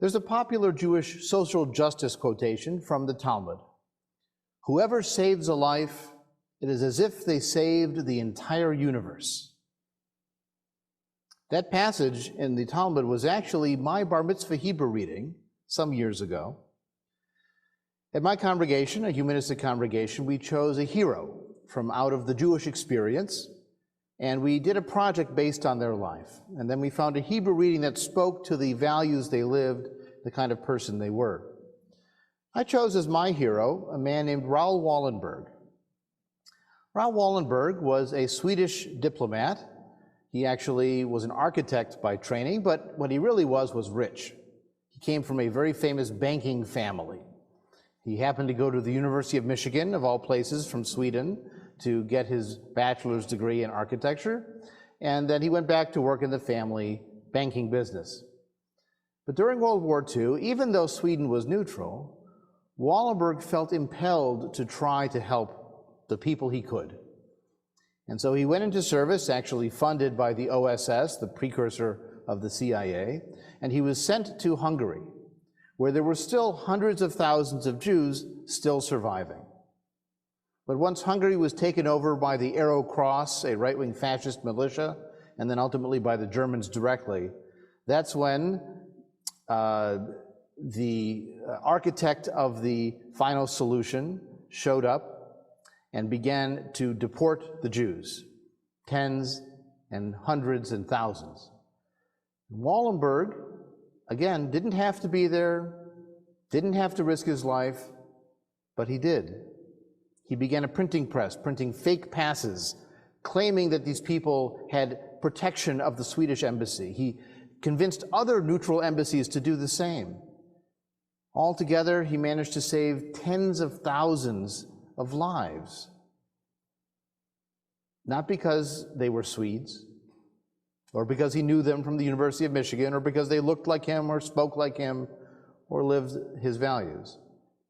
There's a popular Jewish social justice quotation from the Talmud. Whoever saves a life, it is as if they saved the entire universe. That passage in the Talmud was actually my bar mitzvah Hebrew reading some years ago. At my congregation, a humanistic congregation, we chose a hero from out of the Jewish experience, and we did a project based on their life. And then we found a Hebrew reading that spoke to the values they lived, the kind of person they were. I chose as my hero a man named Raoul Wallenberg. Raoul Wallenberg was a Swedish diplomat. He actually was an architect by training, but what he really was rich. He came from a very famous banking family. He happened to go to the University of Michigan, of all places, from Sweden, to get his bachelor's degree in architecture, and then he went back to work in the family banking business. But during World War II, even though Sweden was neutral, Wallenberg felt impelled to try to help the people he could. And so he went into service, actually funded by the OSS, the precursor of the CIA, and he was sent to Hungary, where there were still hundreds of thousands of Jews still surviving. But once Hungary was taken over by the Arrow Cross, a right-wing fascist militia, and then ultimately by the Germans directly, that's when the architect of the final solution showed up and began to deport the Jews, tens and hundreds and thousands. Wallenberg, again, didn't have to be there, didn't have to risk his life, but he did. He began a printing press, printing fake passes, claiming that these people had protection of the Swedish embassy. He convinced other neutral embassies to do the same. Altogether, he managed to save tens of thousands of lives. Not because they were Swedes, or because he knew them from the University of Michigan, or because they looked like him, or spoke like him, or lived his values.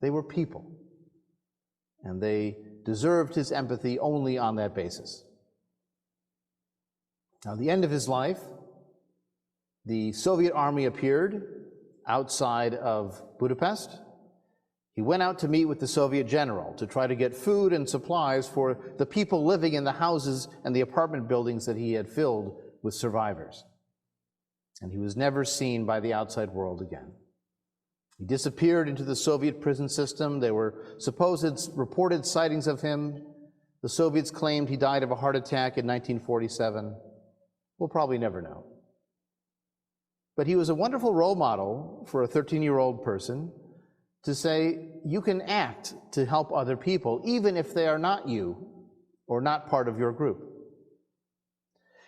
They were people, and they deserved his empathy only on that basis. Now, at the end of his life, the Soviet army appeared outside of Budapest. He went out to meet with the Soviet general to try to get food and supplies for the people living in the houses and the apartment buildings that he had filled with survivors. And he was never seen by the outside world again. He disappeared into the Soviet prison system. There were supposed reported sightings of him. The Soviets claimed he died of a heart attack in 1947. We'll probably never know. But he was a wonderful role model for a 13-year-old person to say, you can act to help other people, even if they are not you or not part of your group.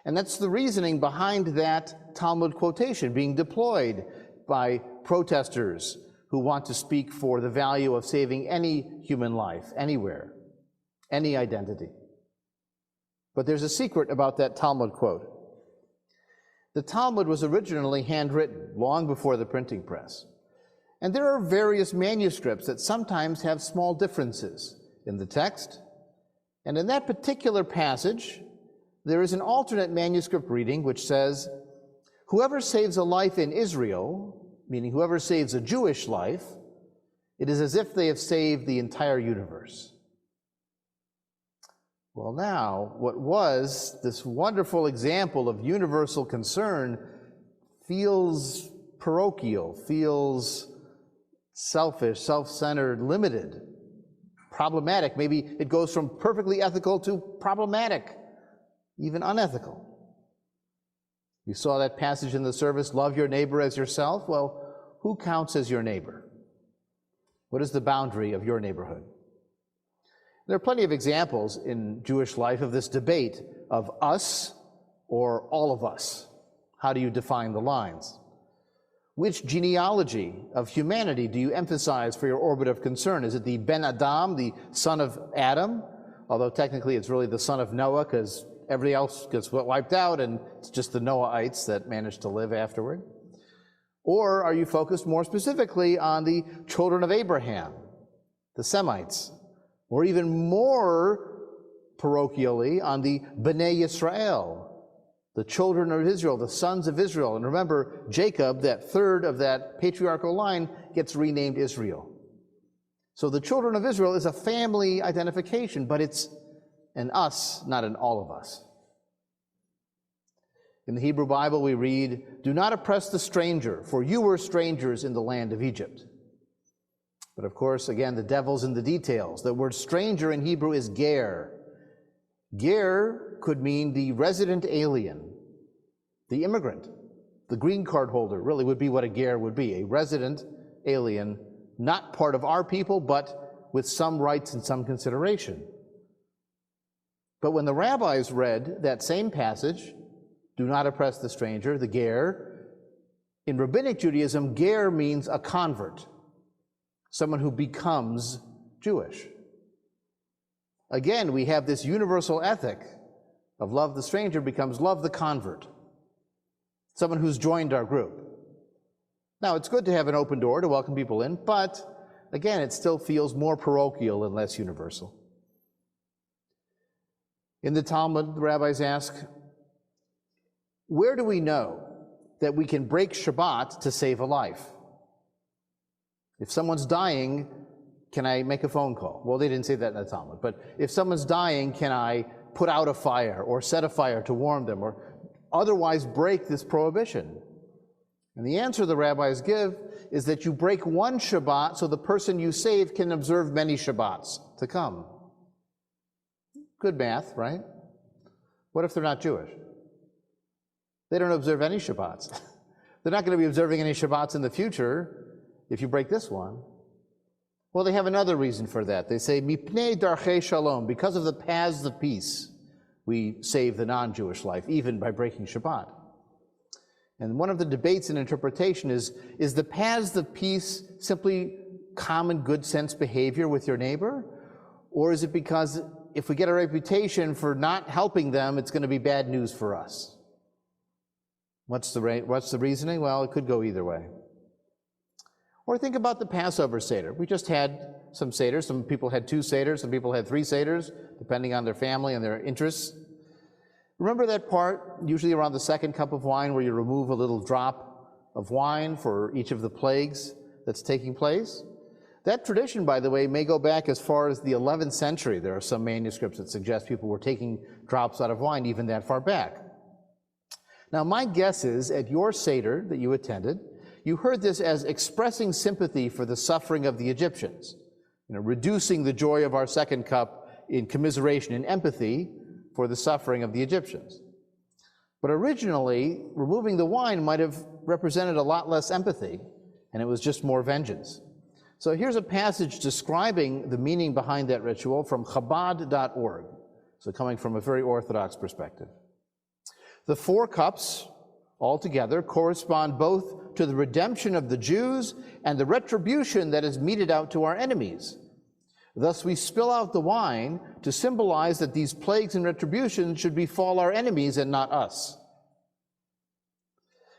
And that's the reasoning behind that Talmud quotation being deployed by protesters who want to speak for the value of saving any human life, anywhere, any identity. But there's a secret about that Talmud quote. The Talmud was originally handwritten long before the printing press. And there are various manuscripts that sometimes have small differences in the text. And in that particular passage, there is an alternate manuscript reading which says, whoever saves a life in Israel, meaning whoever saves a Jewish life, it is as if they have saved the entire universe. Well, now, what was this wonderful example of universal concern feels parochial, feels selfish, self-centered, limited, problematic. Maybe it goes from perfectly ethical to problematic, even unethical. We saw that passage in the service, love your neighbor as yourself. Well, who counts as your neighbor? What is the boundary of your neighborhood? There are plenty of examples in Jewish life of this debate of us or all of us. How do you define the lines? Which genealogy of humanity do you emphasize for your orbit of concern? Is it the Ben Adam, the son of Adam? Although technically it's really the son of Noah, because everybody else gets wiped out and it's just the Noahites that managed to live afterward. Or are you focused more specifically on the children of Abraham, the Semites? Or even more parochially on the Bnei Yisrael, The children of Israel, the sons of Israel. And remember, Jacob, that third of that patriarchal line, gets renamed Israel. So the children of Israel is a family identification, but it's an us, not an all of us. In the Hebrew Bible we read, "Do not oppress the stranger, for you were strangers in the land of Egypt." But of course, again, the devil's in the details. The word stranger in Hebrew is ger. Ger could mean the resident alien, the immigrant, the green card holder, really would be what a ger would be, a resident alien, not part of our people, but with some rights and some consideration. But when the rabbis read that same passage, "Do not oppress the stranger," the ger, in Rabbinic Judaism, ger means a convert, someone who becomes Jewish. Again, we have this universal ethic of love the stranger becomes love the convert, someone who's joined our group. Now, it's good to have an open door to welcome people in, but again, it still feels more parochial and less universal. In the Talmud, the rabbis ask, where do we know that we can break Shabbat to save a life? If someone's dying, can I make a phone call? Well, they didn't say that in the Talmud, but if someone's dying, can I put out a fire or set a fire to warm them or otherwise break this prohibition? And the answer the rabbis give is that you break one Shabbat so the person you save can observe many Shabbats to come. Good math, right? What if they're not Jewish? They don't observe any Shabbats. They're not going to be observing any Shabbats in the future if you break this one. Well, they have another reason for that. They say, Mipnei darchei shalom, because of the paths of peace, we save the non-Jewish life, even by breaking Shabbat. And one of the debates in interpretation is the paths of peace simply common good sense behavior with your neighbor? Or is it because if we get a reputation for not helping them, it's going to be bad news for us? What's the reasoning? Well, it could go either way. Or think about the Passover Seder. We just had some Seders. Some people had 2 Seders, some people had 3 Seders, depending on their family and their interests. Remember that part, usually around the 2nd cup of wine, where you remove a little drop of wine for each of the plagues that's taking place? That tradition, by the way, may go back as far as the 11th century. There are some manuscripts that suggest people were taking drops out of wine even that far back. Now, my guess is, at your Seder that you attended, you heard this as expressing sympathy for the suffering of the Egyptians, reducing the joy of our 2nd cup in commiseration and empathy for the suffering of the Egyptians. But originally, removing the wine might have represented a lot less empathy, and it was just more vengeance. So here's a passage describing the meaning behind that ritual from Chabad.org, so coming from a very Orthodox perspective. The 4 cups altogether correspond both to the redemption of the Jews and the retribution that is meted out to our enemies. Thus we spill out the wine to symbolize that these plagues and retributions should befall our enemies and not us.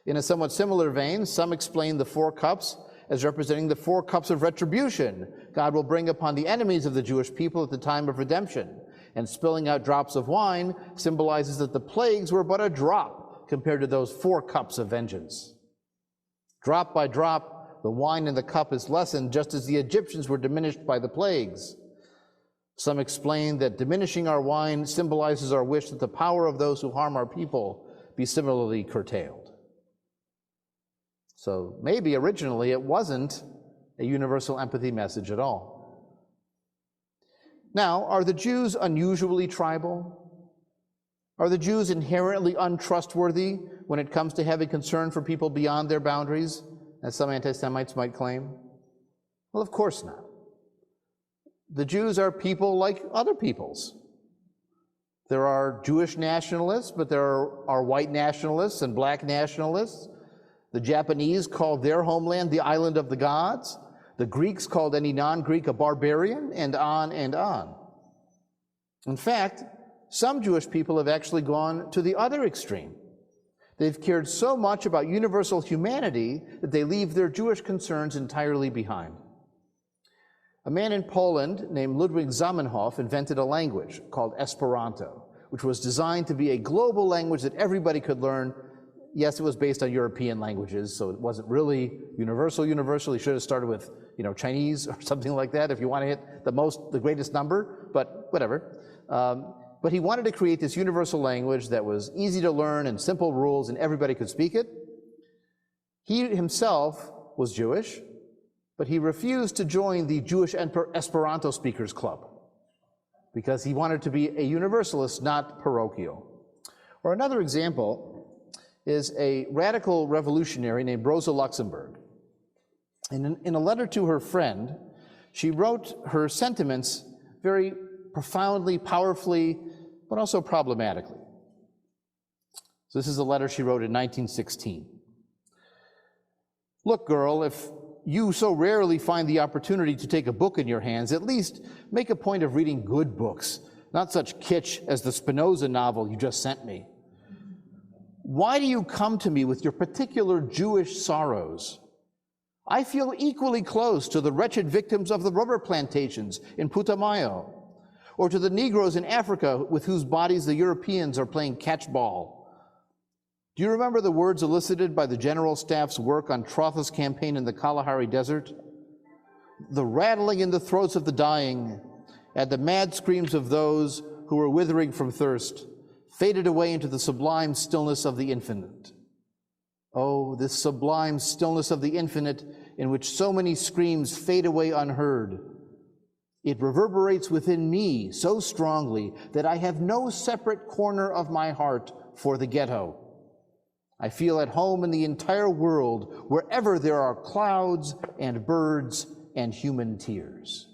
In a somewhat similar vein, some explain the 4 cups as representing the 4 cups of retribution God will bring upon the enemies of the Jewish people at the time of redemption. And spilling out drops of wine symbolizes that the plagues were but a drop compared to those 4 cups of vengeance. Drop by drop, the wine in the cup is lessened, just as the Egyptians were diminished by the plagues. Some explain that diminishing our wine symbolizes our wish that the power of those who harm our people be similarly curtailed. So maybe originally it wasn't a universal empathy message at all. Now, are the Jews unusually tribal? Are the Jews inherently untrustworthy when it comes to having concern for people beyond their boundaries, as some anti-Semites might claim? Well, of course not. The Jews are people like other peoples. There are Jewish nationalists, but there are white nationalists and black nationalists. The Japanese called their homeland the island of the gods. The Greeks called any non-Greek a barbarian, and on and on. In fact, some Jewish people have actually gone to the other extreme. They've cared so much about universal humanity that they leave their Jewish concerns entirely behind. A man in Poland named Ludwig Zamenhof invented a language called Esperanto, which was designed to be a global language that everybody could learn. Yes, it was based on European languages, so it wasn't really universal. You should have started with, Chinese or something like that if you want to hit the greatest number, but whatever. But he wanted to create this universal language that was easy to learn and simple rules and everybody could speak it. He himself was Jewish, but he refused to join the Jewish Esperanto Speakers Club because he wanted to be a universalist, not parochial. Or another example is a radical revolutionary named Rosa Luxemburg. And in a letter to her friend, she wrote her sentiments very profoundly, powerfully, but also problematically. So this is a letter she wrote in 1916. Look, girl, if you so rarely find the opportunity to take a book in your hands, at least make a point of reading good books, not such kitsch as the Spinoza novel you just sent me. Why do you come to me with your particular Jewish sorrows? I feel equally close to the wretched victims of the rubber plantations in Putumayo, or to the Negroes in Africa with whose bodies the Europeans are playing catch-ball. Do you remember the words elicited by the General Staff's work on Trotha's campaign in the Kalahari Desert? The rattling in the throats of the dying and the mad screams of those who were withering from thirst faded away into the sublime stillness of the infinite. Oh, this sublime stillness of the infinite in which so many screams fade away unheard. It reverberates within me so strongly that I have no separate corner of my heart for the ghetto. I feel at home in the entire world wherever there are clouds and birds and human tears.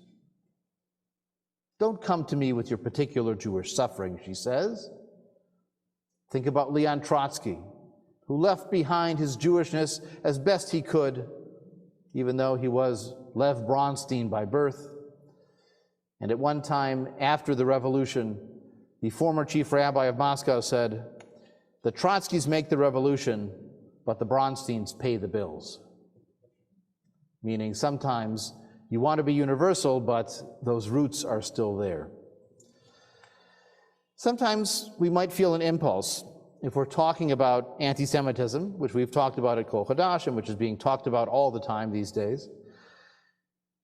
Don't come to me with your particular Jewish suffering, she says. Think about Leon Trotsky, who left behind his Jewishness as best he could, even though he was Lev Bronstein by birth. And at one time after the revolution, the former chief rabbi of Moscow said, "The Trotskys make the revolution, but the Bronsteins pay the bills." Meaning sometimes you want to be universal, but those roots are still there. Sometimes we might feel an impulse if we're talking about anti-Semitism, which we've talked about at Kol Hadash and which is being talked about all the time these days.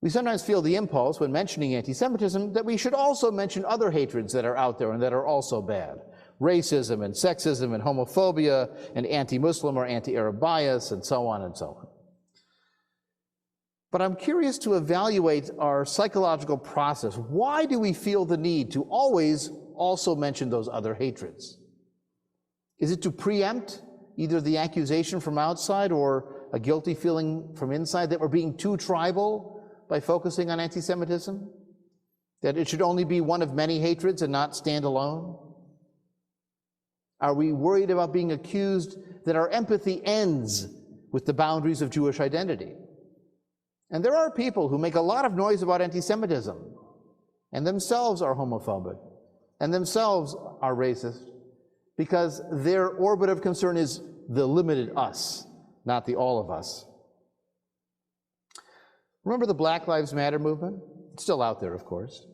We sometimes feel the impulse when mentioning anti-Semitism that we should also mention other hatreds that are out there and that are also bad. Racism and sexism and homophobia and anti-Muslim or anti-Arab bias and so on and so on. But I'm curious to evaluate our psychological process. Why do we feel the need to always also mention those other hatreds? Is it to preempt either the accusation from outside or a guilty feeling from inside that we're being too tribal by focusing on anti-Semitism? That it should only be one of many hatreds and not stand alone? Are we worried about being accused that our empathy ends with the boundaries of Jewish identity? And there are people who make a lot of noise about anti-Semitism and themselves are homophobic and themselves are racist because their orbit of concern is the limited us, not the all of us. Remember the Black Lives Matter movement? It's still out there, of course.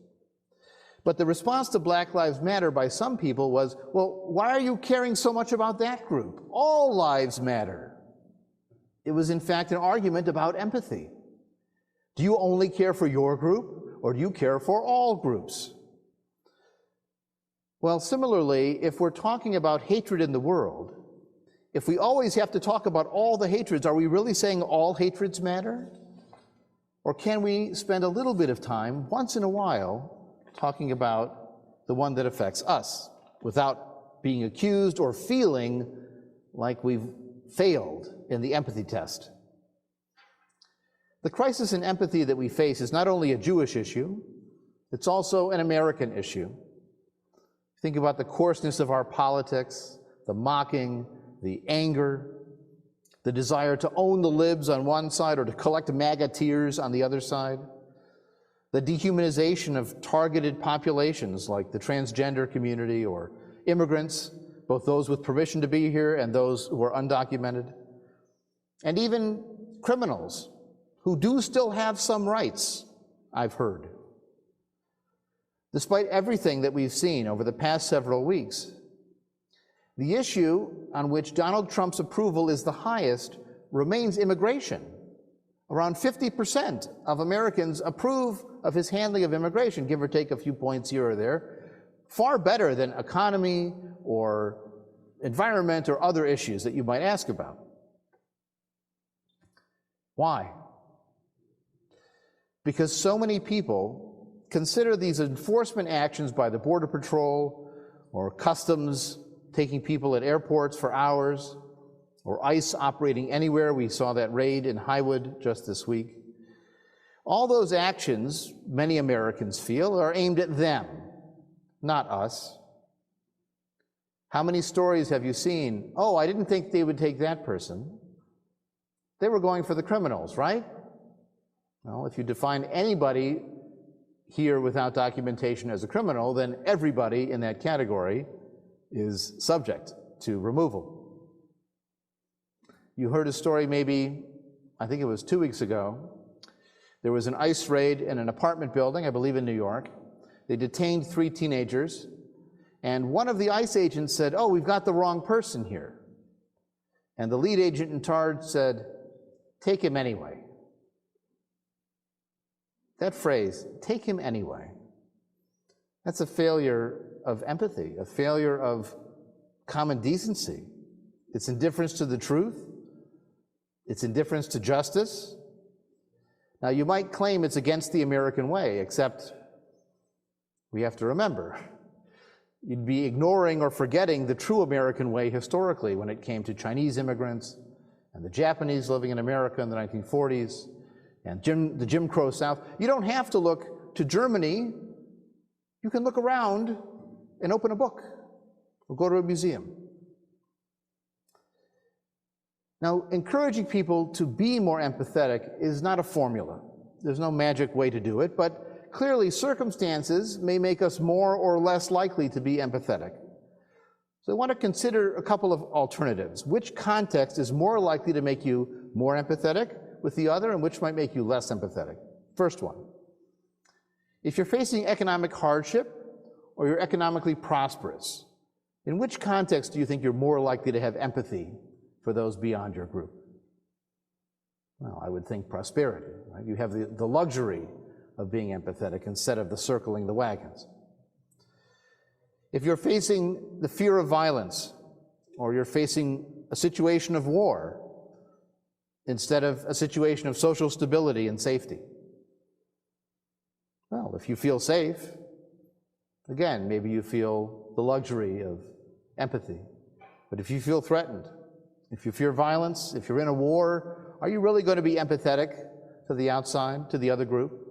But the response to Black Lives Matter by some people was, well, why are you caring so much about that group? All lives matter. It was, in fact, an argument about empathy. Do you only care for your group, or do you care for all groups? Well, similarly, if we're talking about hatred in the world, if we always have to talk about all the hatreds, are we really saying all hatreds matter? Or can we spend a little bit of time, once in a while, talking about the one that affects us, without being accused or feeling like we've failed in the empathy test? The crisis in empathy that we face is not only a Jewish issue, it's also an American issue. Think about the coarseness of our politics, the mocking, the anger, the desire to own the libs on one side or to collect MAGA tears on the other side, the dehumanization of targeted populations like the transgender community or immigrants, both those with permission to be here and those who are undocumented, and even criminals who do still have some rights, I've heard. despite everything that we've seen over the past several weeks. The issue on which Donald Trump's approval is the highest remains immigration. Around 50% of Americans approve of his handling of immigration, give or take a few points here or there, far better than economy or environment or other issues that you might ask about. Why? Because so many people consider these enforcement actions by the Border Patrol or Customs taking people at airports for hours, or ICE operating anywhere. We saw that raid in Highwood just this week. All those actions, many Americans feel, are aimed at them, not us. How many stories have you seen? Oh, I didn't think they would take that person. They were going for the criminals, right? Well, if you define anybody here without documentation as a criminal, then everybody in that category is subject to removal. You heard a story maybe, I think it was 2 weeks ago. There was an ICE raid in an apartment building, I believe in New York. They detained 3 teenagers, and one of the ICE agents said, "Oh, we've got the wrong person here." And the lead agent in charge said, "Take him anyway." That phrase, "take him anyway," that's a failure of empathy, a failure of common decency. It's indifference to the truth. It's indifference to justice. Now, you might claim it's against the American way, except we have to remember, you'd be ignoring or forgetting the true American way historically when it came to Chinese immigrants and the Japanese living in America in the 1940s and the Jim Crow South. You don't have to look to Germany. You can look around and open a book or go to a museum. Now, encouraging people to be more empathetic is not a formula. There's no magic way to do it, but clearly circumstances may make us more or less likely to be empathetic. So I want to consider a couple of alternatives. Which context is more likely to make you more empathetic with the other, and which might make you less empathetic? First one. If you're facing economic hardship or you're economically prosperous, in which context do you think you're more likely to have empathy for those beyond your group? Well, I would think prosperity, right? You have the luxury of being empathetic instead of the circling the wagons. If you're facing the fear of violence, or you're facing a situation of war instead of a situation of social stability and safety, well, if you feel safe, again, maybe you feel the luxury of empathy. But if you feel threatened, if you fear violence, if you're in a war, are you really going to be empathetic to the outside, to the other group?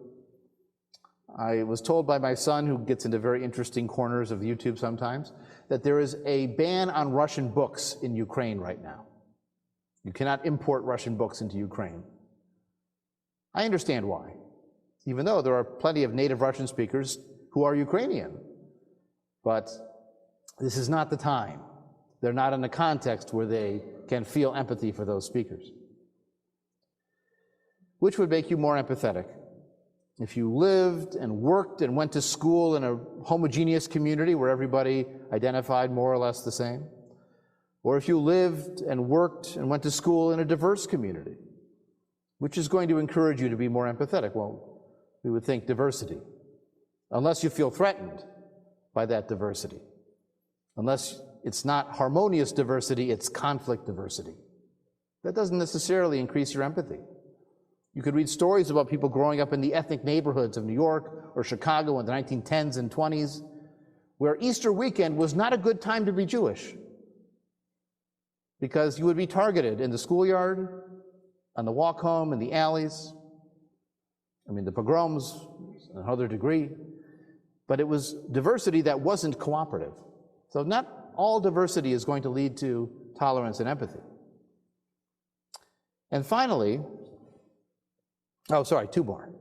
I was told by my son, who gets into very interesting corners of YouTube sometimes, that there is a ban on Russian books in Ukraine right now. You cannot import Russian books into Ukraine. I understand why, even though there are plenty of native Russian speakers who are Ukrainian. But this is not the time. They're not in a context where they can feel empathy for those speakers. Which would make you more empathetic? If you lived and worked and went to school in a homogeneous community where everybody identified more or less the same, or if you lived and worked and went to school in a diverse community, which is going to encourage you to be more empathetic? Well, we would think diversity, unless you feel threatened by that diversity. Unless it's not harmonious diversity, it's conflict diversity. That doesn't necessarily increase your empathy. You could read stories about people growing up in the ethnic neighborhoods of New York or Chicago in the 1910s and 20s, where Easter weekend was not a good time to be Jewish, because you would be targeted in the schoolyard, on the walk home, in the alleys. I mean, the pogroms, to another degree. But it was diversity that wasn't cooperative. So not all diversity is going to lead to tolerance and empathy. And finally, two more.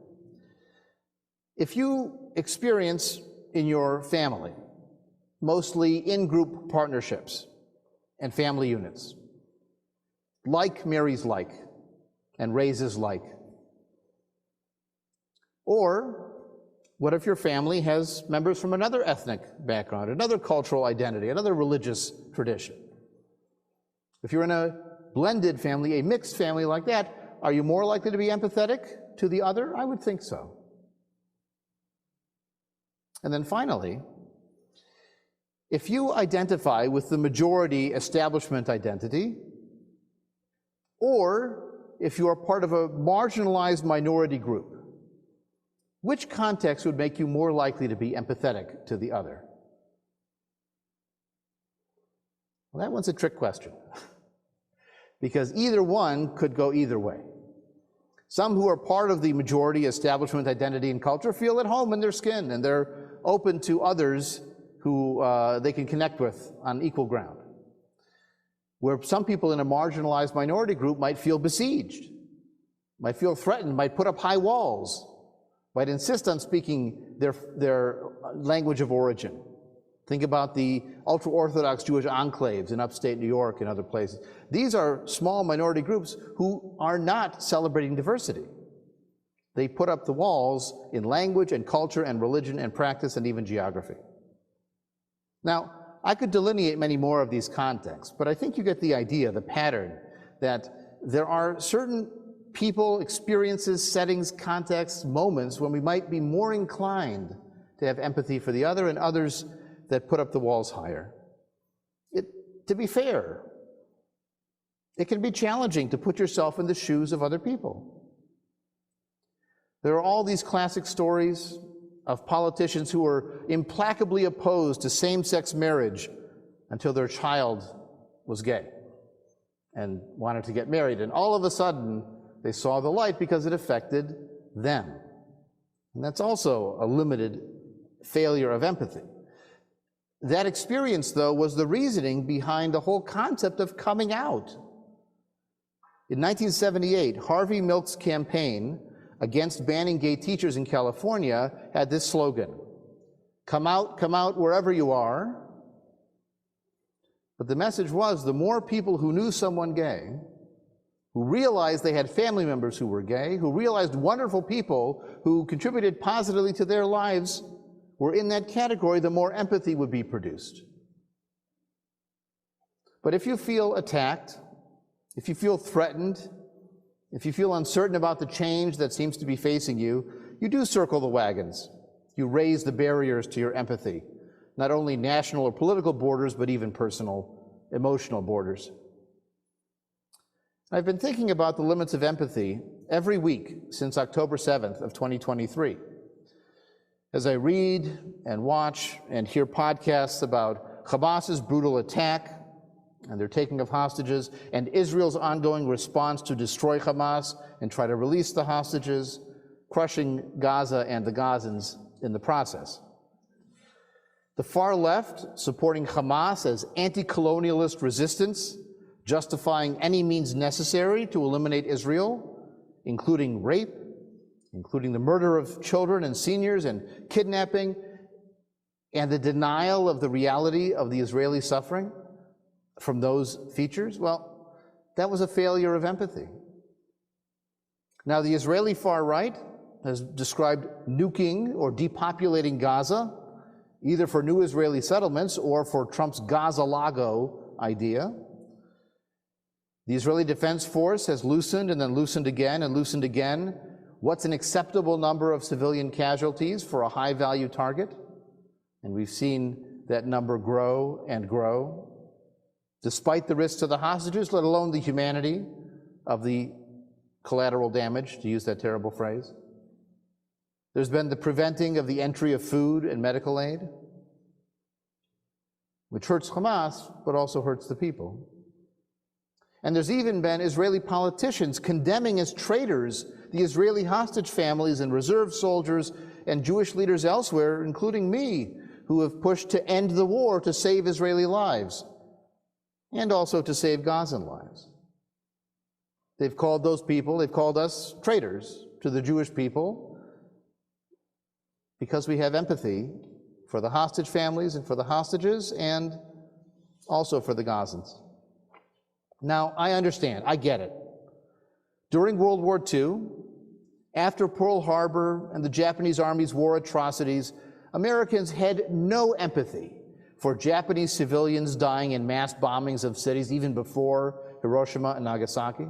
If you experience in your family, mostly in-group partnerships and family units, like marries like and raises like, or What if your family has members from another ethnic background, another cultural identity, another religious tradition? If you're in a blended family, a mixed family like that, are you more likely to be empathetic to the other? I would think so. And then finally, if you identify with the majority establishment identity, or if you are part of a marginalized minority group, which context would make you more likely to be empathetic to the other? Well, that one's a trick question, because either one could go either way. Some who are part of the majority establishment identity and culture feel at home in their skin, and they're open to others who they can connect with on equal ground. Where some people in a marginalized minority group might feel besieged, might feel threatened, might put up high walls, might insist on speaking their language of origin. Think about the ultra-Orthodox Jewish enclaves in upstate New York and other places. These are small minority groups who are not celebrating diversity. They put up the walls in language and culture and religion and practice and even geography. Now, I could delineate many more of these contexts, but I think you get the idea, the pattern, that there are certain people, experiences, settings, contexts, moments when we might be more inclined to have empathy for the other, and others that put up the walls higher. To be fair, it can be challenging to put yourself in the shoes of other people. There are all these classic stories of politicians who were implacably opposed to same-sex marriage until their child was gay and wanted to get married, and all of a sudden they saw the light because it affected them. And that's also a limited failure of empathy. That experience, though, was the reasoning behind the whole concept of coming out. In 1978, Harvey Milk's campaign against banning gay teachers in California had this slogan: come out wherever you are. But the message was, the more people who knew someone gay, who realized they had family members who were gay, who realized wonderful people who contributed positively to their lives were in that category, the more empathy would be produced. But if you feel attacked, if you feel threatened, if you feel uncertain about the change that seems to be facing you, you do circle the wagons. You raise the barriers to your empathy, not only national or political borders, but even personal, emotional borders. I've been thinking about the limits of empathy every week since October 7th of 2023. As I read and watch and hear podcasts about Hamas's brutal attack and their taking of hostages, and Israel's ongoing response to destroy Hamas and try to release the hostages, crushing Gaza and the Gazans in the process. The far left supporting Hamas as anti-colonialist resistance, justifying any means necessary to eliminate Israel, including rape, including the murder of children and seniors and kidnapping, and the denial of the reality of the Israeli suffering from those features. Well, that was a failure of empathy. Now, the Israeli far right has described nuking or depopulating Gaza, either for new Israeli settlements or for Trump's Gaza-Lago idea. The Israeli Defense Force has loosened and then loosened again and loosened again. What's an acceptable number of civilian casualties for a high-value target? And we've seen that number grow and grow, despite the risks to the hostages, let alone the humanity of the collateral damage, to use that terrible phrase. There's been the preventing of the entry of food and medical aid, which hurts Hamas, but also hurts the people. And there's even been Israeli politicians condemning as traitors the Israeli hostage families and reserve soldiers and Jewish leaders elsewhere, including me, who have pushed to end the war to save Israeli lives and also to save Gazan lives. They've called those people, they've called us traitors to the Jewish people because we have empathy for the hostage families and for the hostages and also for the Gazans. Now, I understand, I get it. During World War II, After Pearl Harbor and the Japanese Army's war atrocities, Americans had no empathy for Japanese civilians dying in mass bombings of cities even before Hiroshima and Nagasaki.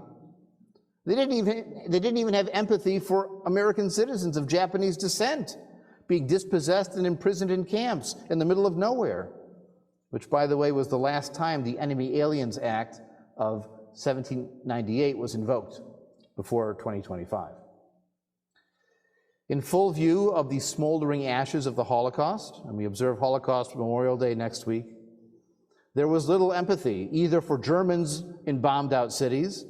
They didn't even have empathy for American citizens of Japanese descent being dispossessed and imprisoned in camps in the middle of nowhere, which, by the way, was the last time the Enemy Aliens Act of 1798 was invoked before 2025. In full view of the smoldering ashes of the Holocaust, and we observe Holocaust Memorial Day next week, there was little empathy either for Germans in bombed-out cities,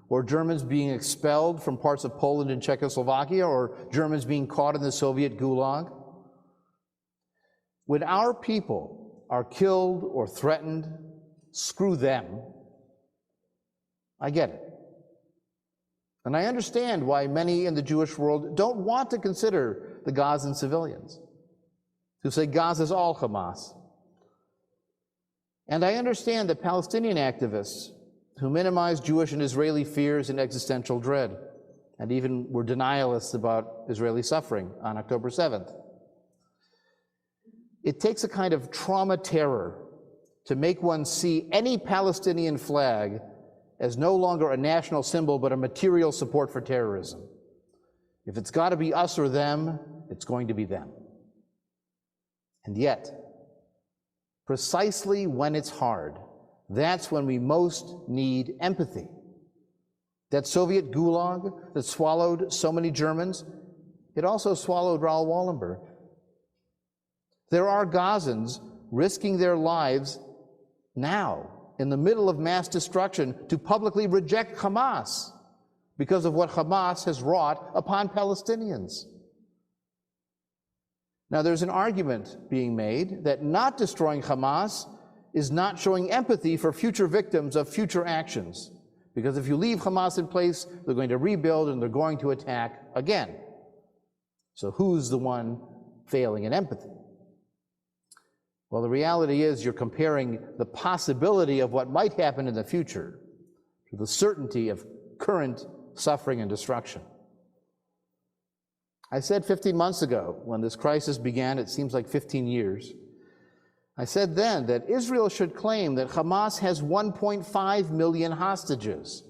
or Germans being expelled from parts of Poland and Czechoslovakia, or Germans being caught in the Soviet gulag. When our people are killed or threatened, screw them. I get it. And I understand why many in the Jewish world don't want to consider the Gazan civilians, who say Gaza's all Hamas. And I understand that Palestinian activists who minimize Jewish and Israeli fears and existential dread, and even were denialists about Israeli suffering on October 7th. It takes a kind of trauma terror to make one see any Palestinian flag as no longer a national symbol, but a material support for terrorism. If it's got to be us or them, it's going to be them. And yet, precisely when it's hard, that's when we most need empathy. That Soviet gulag that swallowed so many Germans, it also swallowed Raoul Wallenberg. There are Gazans risking their lives now, in the middle of mass destruction, to publicly reject Hamas because of what Hamas has wrought upon Palestinians. Now, there's an argument being made that not destroying Hamas is not showing empathy for future victims of future actions. Because if you leave Hamas in place, they're going to rebuild and they're going to attack again. So who's the one failing in empathy? Well, the reality is you're comparing the possibility of what might happen in the future to the certainty of current suffering and destruction. I said 15 months ago, when this crisis began, it seems like 15 years, I said then that Israel should claim that Hamas has 1.5 million hostages.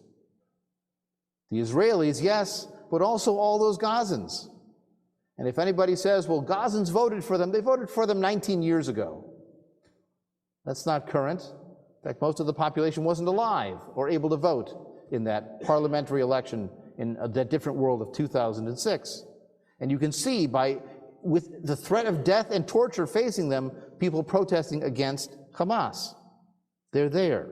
The Israelis, yes, but also all those Gazans. And if anybody says, well, Gazans voted for them, they voted for them 19 years ago. That's not current. In fact, most of the population wasn't alive or able to vote in that parliamentary election in that different world of 2006. And you can see with the threat of death and torture facing them, people protesting against Hamas. They're there.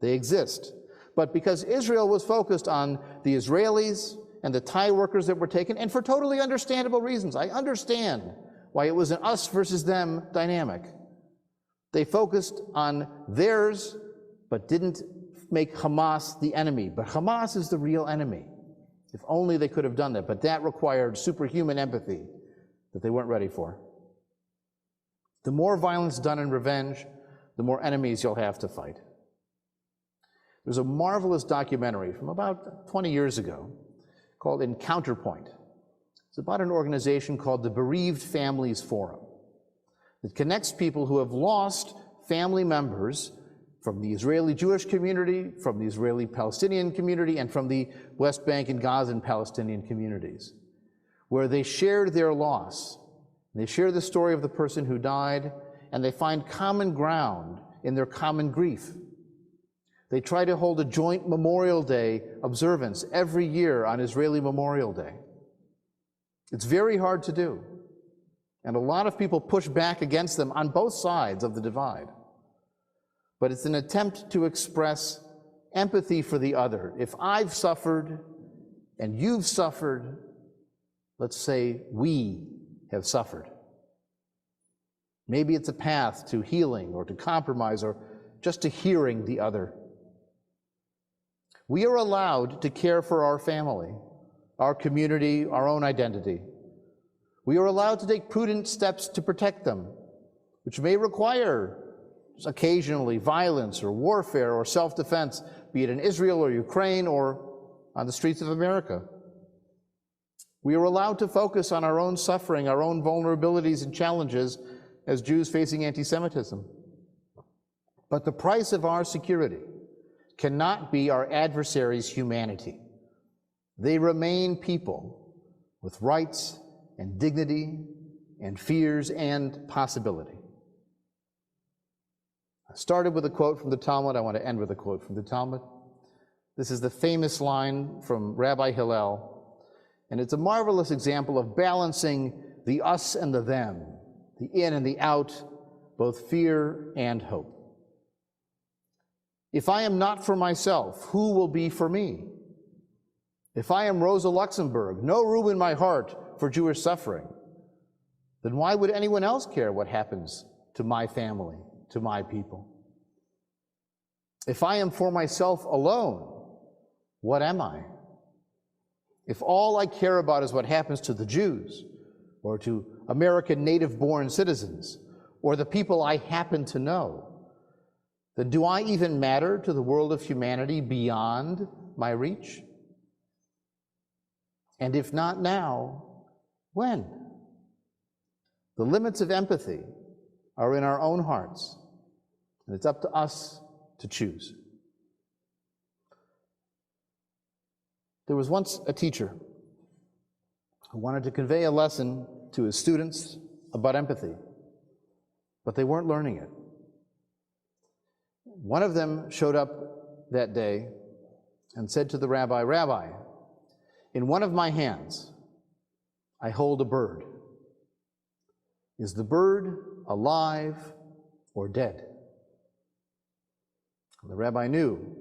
They exist. But because Israel was focused on the Israelis and the Thai workers that were taken, and for totally understandable reasons, I understand why it was an us versus them dynamic. They focused on theirs, but didn't make Hamas the enemy. But Hamas is the real enemy. If only they could have done that. But that required superhuman empathy that they weren't ready for. The more violence done in revenge, the more enemies you'll have to fight. There's a marvelous documentary from about 20 years ago called In Counterpoint. It's about an organization called the Bereaved Families Forum. It connects people who have lost family members from the Israeli Jewish community, from the Israeli Palestinian community, and from the West Bank and Gaza and Palestinian communities, where they shared their loss. They share the story of the person who died, and they find common ground in their common grief. They try to hold a joint Memorial Day observance every year on Israeli Memorial Day. It's very hard to do, and a lot of people push back against them on both sides of the divide. But it's an attempt to express empathy for the other. If I've suffered and you've suffered, let's say we have suffered. Maybe it's a path to healing or to compromise or just to hearing the other. We are allowed to care for our family, our community, our own identity. We are allowed to take prudent steps to protect them, which may require occasionally violence or warfare or self-defense, be it in Israel or Ukraine or on the streets of America. We are allowed to focus on our own suffering, our own vulnerabilities and challenges as Jews facing anti-Semitism. But the price of our security cannot be our adversaries' humanity. They remain people with rights and dignity and fears and possibility. I started with a quote from the Talmud. I want to end with a quote from the Talmud. This is the famous line from Rabbi Hillel, and it's a marvelous example of balancing the us and the them, the in and the out, both fear and hope. If I am not for myself, who will be for me? If I am Rosa Luxemburg, no room in my heart for Jewish suffering, then why would anyone else care what happens to my family, to my people? If I am for myself alone, what am I? If all I care about is what happens to the Jews, or to American native-born citizens, or the people I happen to know, then do I even matter to the world of humanity beyond my reach? And if not now, when? The limits of empathy are in our own hearts, and it's up to us to choose. There was once a teacher who wanted to convey a lesson to his students about empathy, but they weren't learning it. One of them showed up that day and said to the rabbi, "Rabbi, in one of my hands, I hold a bird. Is the bird alive or dead?" The rabbi knew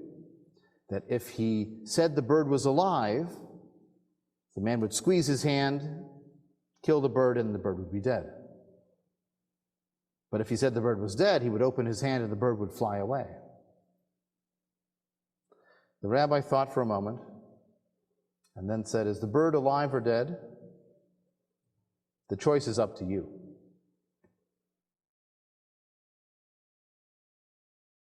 that if he said the bird was alive, the man would squeeze his hand, kill the bird, and the bird would be dead. But if he said the bird was dead, he would open his hand and the bird would fly away. The rabbi thought for a moment and then said, "Is the bird alive or dead? The choice is up to you."